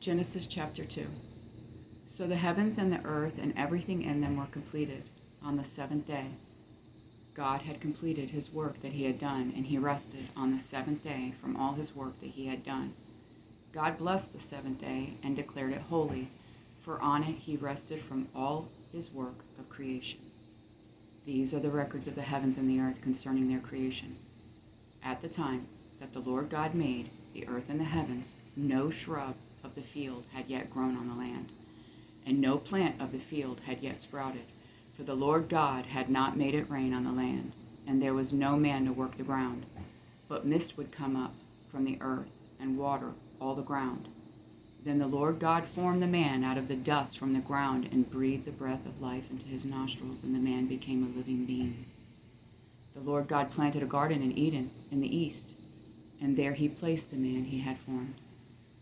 Genesis chapter 2. So the heavens and the earth and everything in them were completed on the seventh day. God had completed his work that he had done, and he rested on the seventh day from all his work that he had done. God blessed the seventh day and declared it holy, for on it he rested from all his work of creation. These are the records of the heavens and the earth concerning their creation. At the time that the Lord God made the earth and the heavens, no shrub of the field had yet grown on the land, and no plant of the field had yet sprouted, for the Lord God had not made it rain on the land, and there was no man to work the ground. But mist would come up from the earth and water all the ground. Then the Lord God formed the man out of the dust from the ground and breathed the breath of life into his nostrils, and the man became a living being. The Lord God planted a garden in Eden in the east, and there he placed the man he had formed.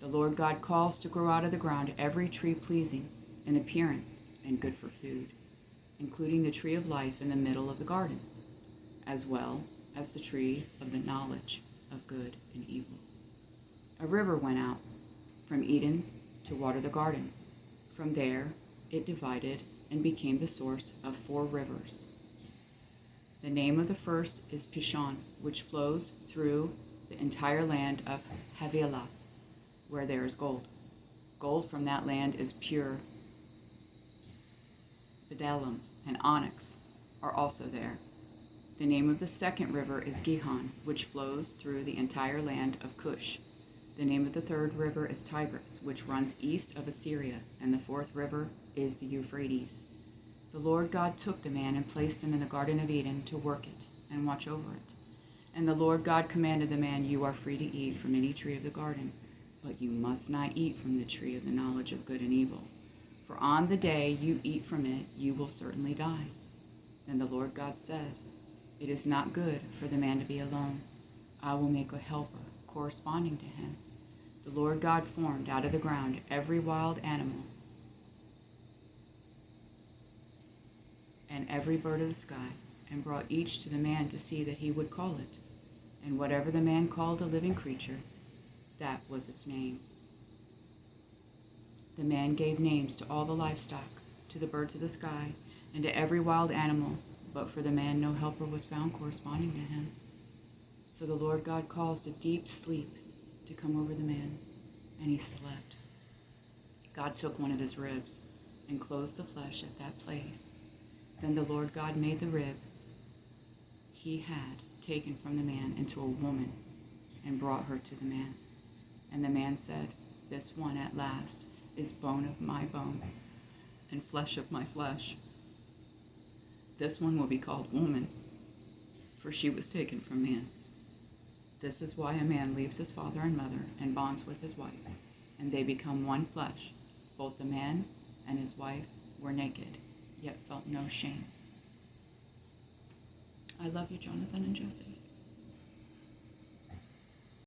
The Lord God caused to grow out of the ground every tree pleasing in appearance and good for food, including the tree of life in the middle of the garden, as well as the tree of the knowledge of good and evil. A river went out from Eden to water the garden. From there it divided and became the source of 4 rivers. The name of the first is Pishon, which flows through the entire land of Havilah, where there is gold. Gold from that land is pure. Bdellium and onyx are also there. The name of the second river is Gihon, which flows through the entire land of Cush. The name of the third river is Tigris, which runs east of Assyria, and the fourth river is the Euphrates. The Lord God took the man and placed him in the Garden of Eden to work it and watch over it. And the Lord God commanded the man, "You are free to eat from any tree of the garden, but you must not eat from the tree of the knowledge of good and evil. For on the day you eat from it, you will certainly die." Then the Lord God said, "It is not good for the man to be alone. I will make a helper corresponding to him." The Lord God formed out of the ground every wild animal and every bird of the sky, and brought each to the man to see that he would call it. And whatever the man called a living creature, that was its name. The man gave names to all the livestock, to the birds of the sky, and to every wild animal, but for the man no helper was found corresponding to him. So the Lord God caused a deep sleep to come over the man, and he slept. God took one of his ribs and closed the flesh at that place. Then the Lord God made the rib he had taken from the man into a woman and brought her to the man. And the man said, "This one at last is bone of my bone and flesh of my flesh. This one will be called woman, for she was taken from man." This is why a man leaves his father and mother and bonds with his wife, and they become one flesh. Both the man and his wife were naked, yet felt no shame. I love you, Jonathan and Jessie.